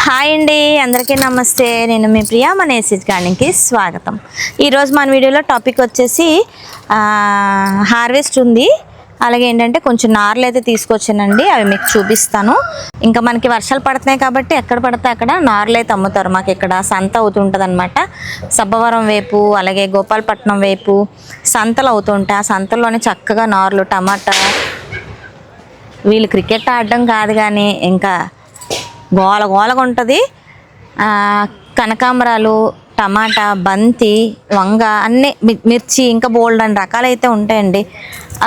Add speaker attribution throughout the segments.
Speaker 1: Hi అండి, అందరికీ నమస్తే. నేను మీ ప్రియా. మన ఏసీజ్ గార్డెన్కి స్వాగతం. ఈరోజు మన వీడియోలో టాపిక్ వచ్చేసి హార్వెస్ట్ ఉంది. అలాగే ఏంటంటే కొంచెం నార్లు అయితే తీసుకొచ్చానండి, అవి మీకు చూపిస్తాను. ఇంకా మనకి వర్షాలు పడుతున్నాయి కాబట్టి ఎక్కడ పడితే అక్కడ నార్లు అయితే అమ్ముతారు. మాకు ఇక్కడ సంత అవుతుంటుంది అనమాట. సబ్బవరం వైపు అలాగే గోపాలపట్నం వైపు సంతలు అవుతుంటాయి. ఆ సంతల్లోనే చక్కగా నార్లు, టమాటా, వీళ్ళు క్రికెట్ ఆడడం కాదు కానీ ఇంకా గోలగోలగా ఉంటుంది. కనకాంబరాలు, టమాటా, బంతి, వంగ, అన్నీ మిర్చి, ఇంకా బోల్డ్ అని రకాలు అయితే ఉంటాయండి.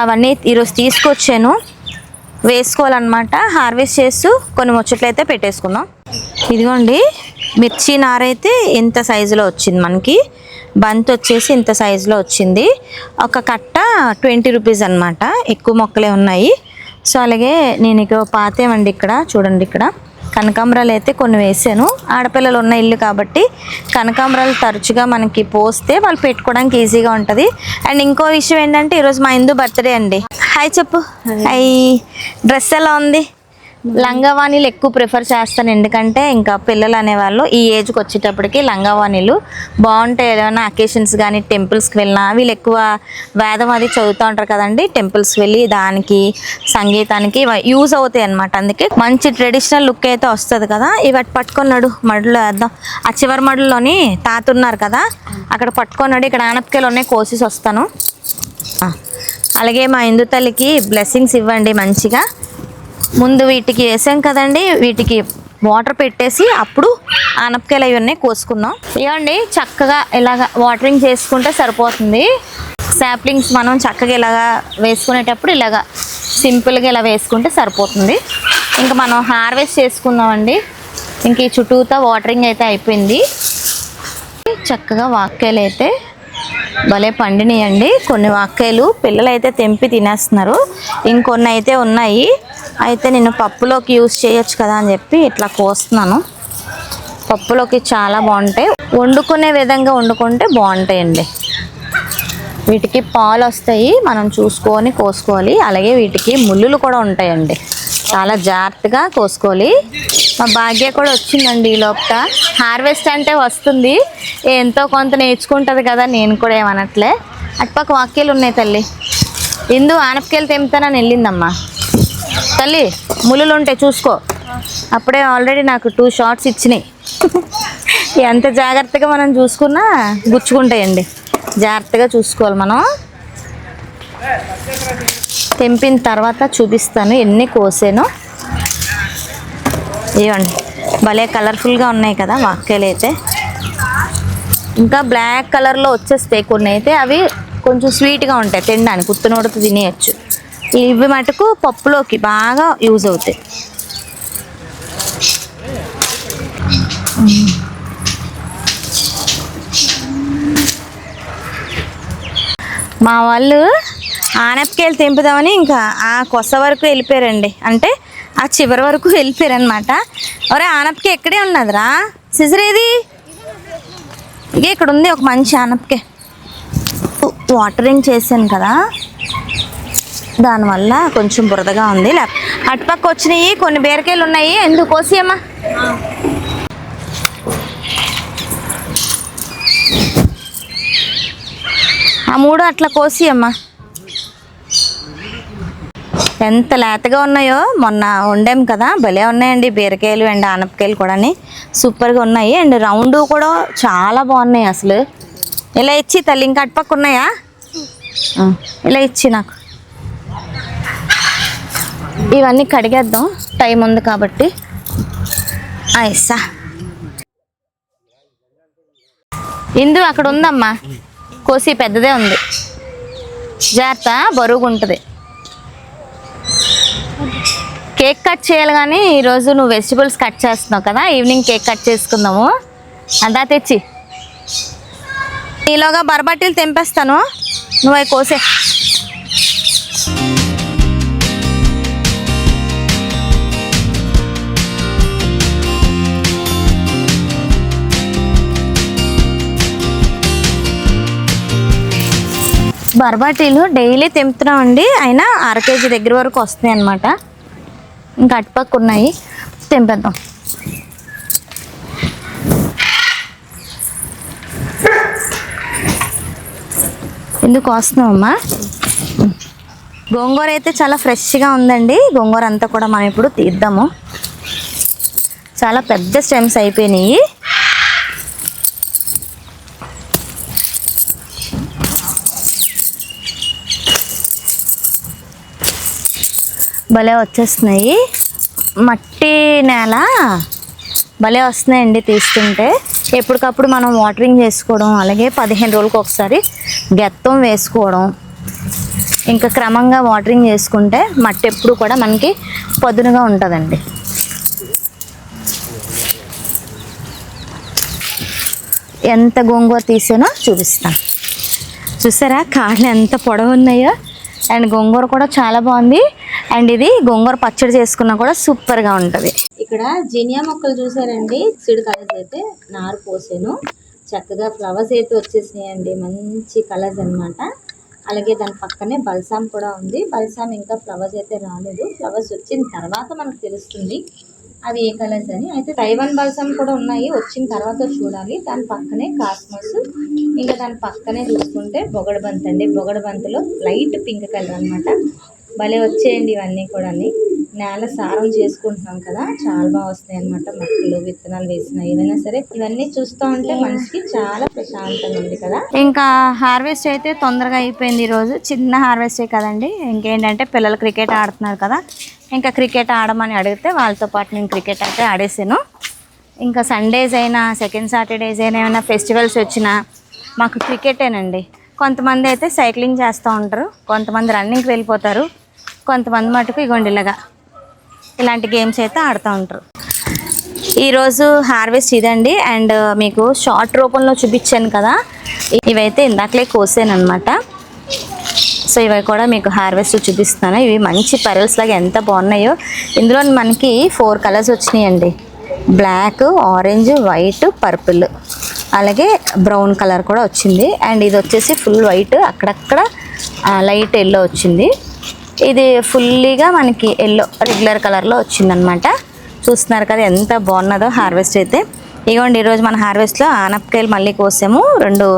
Speaker 1: అవన్నీ ఈరోజు తీసుకొచ్చాను, వేసుకోవాలన్నమాట. హార్వెస్ట్ చేస్తూ కొన్ని ముచ్చట్లు అయితే పెట్టేసుకుందాం. ఇదిగోండి, మిర్చి నారైతే ఇంత సైజులో వచ్చింది మనకి. బంతి వచ్చేసి ఇంత సైజులో వచ్చింది. ఒక కట్ట 20 రూపీస్ అనమాట. ఎక్కువ మొక్కలే ఉన్నాయి. సో అలాగే నేను ఇక పాతేమండి, ఇక్కడ చూడండి, ఇక్కడ కనకాంబరాలు అయితే కొన్ని వేసాను. ఆడపిల్లలు ఉన్న ఇల్లు కాబట్టి కనకాంబరాలు తరచుగా మనకి పోస్తే వాళ్ళు పెట్టుకోవడానికి ఈజీగా ఉంటుంది. అండ్ ఇంకో విషయం ఏంటంటే ఈరోజు మా ఇందు బర్త్డే అండి. హాయ్ చెప్పు. హాయ్. డ్రెస్ ఎలా ఉంది? లంగావాణీలు ఎక్కువ ప్రిఫర్ చేస్తాను, ఎందుకంటే ఇంకా పిల్లలు అనేవాళ్ళు ఈ ఏజ్కి వచ్చేటప్పటికి లంగావాణీలు బాగుంటాయి. ఏదైనా అకేషన్స్ కానీ టెంపుల్స్కి వెళ్ళినా, వీళ్ళు ఎక్కువ వేదం అది చదువుతూ ఉంటారు కదండి. టెంపుల్స్కి వెళ్ళి దానికి సంగీతానికి యూజ్ అవుతాయి అన్నమాట. అందుకే మంచి ట్రెడిషనల్ లుక్ అయితే వస్తుంది కదా. ఇవి పట్టుకున్నాడు, మడులో వేద్దాం. ఆ చివరి మడులోని తాత ఉన్నారు కదా, అక్కడ పట్టుకున్నాడు. ఇక్కడ ఆనపకాయలు ఉన్నాయి, కోసేసి వస్తాను. అలాగే మా ఇందు తల్లికి బ్లెస్సింగ్స్ ఇవ్వండి మంచిగా. ముందు వీటికి వేసాం కదండి, వీటికి వాటర్ పెట్టేసి అప్పుడు ఆనపకాయలు అవి ఉన్నాయి కోసుకుందాం. ఇవ్వండి, చక్కగా ఇలాగ వాటరింగ్ చేసుకుంటే సరిపోతుంది. సాప్లింగ్స్ మనం చక్కగా ఇలాగా వేసుకునేటప్పుడు ఇలాగ సింపుల్గా ఇలా వేసుకుంటే సరిపోతుంది. ఇంకా మనం హార్వెస్ట్ చేసుకుందామండి. ఇంక ఈ చుట్టూతా వాటరింగ్ అయితే అయిపోయింది. చక్కగా వాక్కాయలు అయితే భలే పండినాయండి. కొన్ని వాక్కాయలు పిల్లలు అయితే తెంపి తినేస్తున్నారు, ఇంకొన్ని అయితే ఉన్నాయి. అయితే నేను పప్పులోకి యూజ్ చేయొచ్చు కదా అని చెప్పి ఇట్లా కోస్తున్నాను. పప్పులోకి చాలా బాగుంటాయి, వండుకునే విధంగా వండుకుంటే బాగుంటాయండి. వీటికి పాలు వస్తాయి, మనం చూసుకొని కోసుకోవాలి. అలాగే వీటికి ముళ్ళులు కూడా ఉంటాయండి, చాలా జాగ్రత్తగా కోసుకోవాలి. మా భాగ్య కూడా వచ్చిందండి ఈ లోపల. హార్వెస్ట్ అంటే వస్తుంది, ఎంతో కొంత నేర్చుకుంటుంది కదా. నేను కూడా ఏమనట్లే. అటుపక్క వాక్యాలు ఉన్నాయి తల్లి. ఇందు ఆనపకాయలు తెంపుతానని వెళ్ళిందమ్మా. తల్లి ముళ్ళులు ఉంటాయి చూసుకో. అప్పుడే ఆల్రెడీ నాకు 2 షార్ట్స్ ఇచ్చినాయి. ఎంత జాగ్రత్తగా మనం చూసుకున్నా గుచ్చుకుంటాయండి, జాగ్రత్తగా చూసుకోవాలి మనం. తెంపిన తర్వాత చూపిస్తాను ఎన్ని కోసాను. ఇవ్వండి, భలే కలర్ఫుల్గా ఉన్నాయి కదా వాక్కాయలు అయితే. ఇంకా బ్లాక్ కలర్లో వచ్చేస్తాయి కొన్ని అయితే, అవి కొంచెం స్వీట్గా ఉంటాయి తినడానికి, ఉత్తనోడుతూ తినేయచ్చు. ఇవి మటుకు పప్పులోకి బాగా యూజ్ అవుతాయి. మా వాళ్ళు ఆనపకాయలు తెంపుదామని ఇంకా ఆ కొస వరకు వెళ్ళిపోయారండి, అంటే ఆ చివరి వరకు వెళ్ళిపోయారు అనమాట. ఒరే ఆనపకాయ ఎక్కడే ఉన్నదిరా, సిజరేది? ఇక ఇక్కడ ఉంది ఒక మంచి ఆనపకాయ. వాటరింగ్ చేశాను కదా, దానివల్ల కొంచెం బురదగా ఉంది. అటుపక్క వచ్చినాయి కొన్ని బీరకాయలు ఉన్నాయి, ఎందుకు కోసియమ్మా? ఆ 3 అట్లా కోసియమ్మా. ఎంత లేతగా ఉన్నాయో, మొన్న వండాం కదా, భలే ఉన్నాయండి బీరకాయలు అండ్ ఆనపకాయలు కూడా సూపర్గా ఉన్నాయి. అండ్ రౌండ్ కూడా చాలా బాగున్నాయి అసలు. ఇలా ఇచ్చి తల్లి, ఇంకా అటుపక్క ఉన్నాయా? ఇలా ఇచ్చి నాకు. ఇవన్నీ కడిగేద్దాం, టైం ఉంది కాబట్టి. ఐసా ఇందు అక్కడ ఉందమ్మా, కోసి పెద్దదే ఉంది, జాగ్రత్త, బరువుగా ఉంటుంది. కేక్ కట్ చేయాలి కానీ ఈరోజు నువ్వు వెజిటబుల్స్ కట్ చేస్తున్నావు కదా, ఈవినింగ్ కేక్ కట్ చేసుకుందాము. అదా తెచ్చి ఈలోగా బరబట్టీలు తెంపేస్తాను, నువ్వు అవి కోసే. బరబాటీలు డైలీ తెంపుతున్నామండి, అయినా 1/2 కేజీ దగ్గర వరకు వస్తున్నాయి అన్నమాట. ఇంకా అటుపక్క ఉన్నాయి, తెంపేద్దాం. ఎందుకు వస్తున్నావమ్మా? గోంగూర అయితే చాలా ఫ్రెష్గా ఉందండి. గోంగూర అంతా కూడా మనం ఇప్పుడు తీద్దాము. చాలా పెద్ద స్టెమ్స్ అయిపోయినాయి. భలే వచ్చేస్తున్నాయి. మట్టి నేల భలే వస్తున్నాయండి తీస్తుంటే. ఎప్పటికప్పుడు మనం వాటరింగ్ చేసుకోవడం, అలాగే 15 రోజులకు ఒకసారి గెత్తం వేసుకోవడం, ఇంకా క్రమంగా వాటరింగ్ చేసుకుంటే మట్టి ఎప్పుడు కూడా మనకి పదునుగా ఉంటుందండి. ఎంత గోంగూర తీసానో చూపిస్తాను. చూసారా కాళ్ళు ఎంత పొడవు ఉన్నాయో. అండ్ గోంగూర కూడా చాలా బాగుంది. అండ్ ఇది గోంగూర పచ్చడి చేసుకున్నా కూడా సూపర్గా ఉంటుంది. ఇక్కడ జినియా మొక్కలు చూసారండి. సీడ్ కలర్స్ అయితే నారు పోసాను. చక్కగా ఫ్లవర్స్ అయితే వచ్చేసినాయండి. మంచి కలర్స్ అనమాట. అలాగే దాని పక్కనే బల్సామ్ కూడా ఉంది. బల్సామ్ ఇంకా ఫ్లవర్స్ అయితే రాలేదు. ఫ్లవర్స్ వచ్చిన తర్వాత మనకు తెలుస్తుంది అవి ఏ కలర్స్ అని. అయితే తైవాన్ బల్సామ్ కూడా ఉన్నాయి, వచ్చిన తర్వాత చూడాలి. దాని పక్కనే కాస్మస్, ఇంకా దాని పక్కనే చూసుకుంటే బొగడబంతి అండి. బొగడబంతిలో లైట్ పింక్ కలర్ అనమాట. భలే వచ్చేయండి ఇవన్నీ కూడా. నేల సారం చేసుకుంటున్నాం కదా, చాలా బాగా వస్తాయి అనమాట. మొక్కలు విత్తనాలు వేసిన ఏవైనా సరే ఇవన్నీ చూస్తూ ఉంటే మనసుకి చాలా ప్రశాంతంగా ఉంది కదా. ఇంకా హార్వెస్ట్ అయితే తొందరగా అయిపోయింది ఈరోజు. చిన్న హార్వెస్టే కదండి. ఇంకేంటంటే పిల్లలు క్రికెట్ ఆడుతున్నారు కదా, ఇంకా క్రికెట్ ఆడమని అడిగితే వాళ్ళతో పాటు నేను క్రికెట్ అయితే ఆడేసాను. ఇంకా సండేస్ అయినా, సెకండ్ సాటర్డేస్ అయినా, ఏమైనా ఫెస్టివల్స్ వచ్చినా మాకు క్రికెటేనండి. కొంతమంది అయితే సైక్లింగ్ చేస్తూ ఉంటారు, కొంతమంది రన్నింగ్కి వెళ్ళిపోతారు, కొంతమంది మటుకు ఇగోండిలాగా ఇలాంటి గేమ్స్ అయితే ఆడుతూ ఉంటారు. ఈరోజు హార్వెస్ట్ ఇదండి. అండ్ మీకు షార్ట్ రూపంలో చూపించాను కదా, ఇవైతే ఇందాకలే కోసాను అనమాట. సో ఇవి కూడా మీకు హార్వెస్ట్ చూపిస్తాను. ఇవి మంచి పెరల్స్ లాగా ఎంత బాగున్నాయో. ఇందులో మనకి 4 కలర్స్ వచ్చినాయండి. బ్లాక్, ఆరెంజ్, వైట్, పర్పుల్, అలాగే బ్రౌన్ కలర్ కూడా వచ్చింది. అండ్ ఇది వచ్చేసి ఫుల్ వైట్, అక్కడక్కడ లైట్ ఎల్లో వచ్చింది. ఇది ఫుల్లీగా మనకి ఎల్లో రెగ్యులర్ కలర్లో వచ్చిందనమాట. చూస్తున్నారు కదా ఎంత బాగున్నదో హార్వెస్ట్ అయితే. ఇదిగోండి ఈరోజు మన హార్వెస్ట్లో ఆనపకాయలు మళ్ళీ కోసాము. 2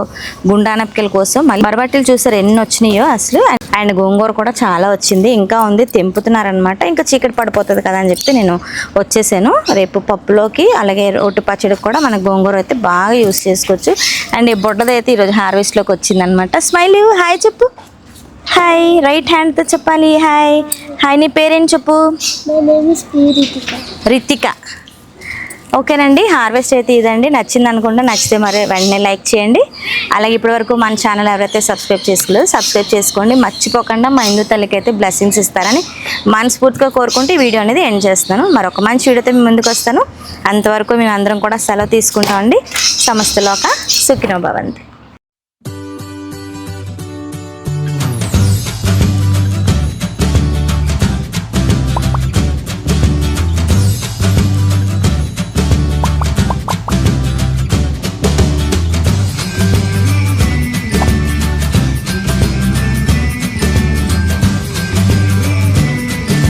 Speaker 1: గుండు ఆనపకాయలు కోసం. మళ్ళీ బరబట్టీలు చూసారు ఎన్ని వచ్చినాయో అసలు. అండ్ గోంగూర కూడా చాలా వచ్చింది, ఇంకా ఉంది, తెంపుతున్నారనమాట. ఇంకా చీకటి పడిపోతుంది కదా అని చెప్పి నేను వచ్చేసాను. రేపు పప్పులోకి అలాగే రోటి పచ్చడికి కూడా మన గోంగూర అయితే బాగా యూస్ చేసుకోవచ్చు. అండ్ ఈ బొడ్డదైతే ఈరోజు హార్వెస్ట్లోకి వచ్చిందనమాట. స్మైల్ హాయ్ చెప్పు. హాయ్ రైట్ హ్యాండ్తో చెప్పాలి. Hi hi. నీ పేరేం చెప్పు? రితిక. ఓకేనండి, హార్వెస్ట్ అయితే ఇదండి. నచ్చింది అనుకుంటే, నచ్చితే మరి వెంటనే లైక్ చేయండి. అలాగే ఇప్పటివరకు మన ఛానల్ ఎవరైతే సబ్స్క్రైబ్ చేసుకోలేదో సబ్స్క్రైబ్ చేసుకోండి. మర్చిపోకుండా మా హిందూ తల్లికి అయితే బ్లెస్సింగ్స్ ఇస్తారని మనస్ఫూర్తిగా కోరుకుంటే ఈ వీడియో అనేది ఎండ్ చేస్తాను. మరొక మంచి వీడియోతో మీ ముందుకు వస్తాను. అంతవరకు మేము అందరం కూడా సెలవు తీసుకుంటామండి. సమస్తలోక సుఖినో భవంతు.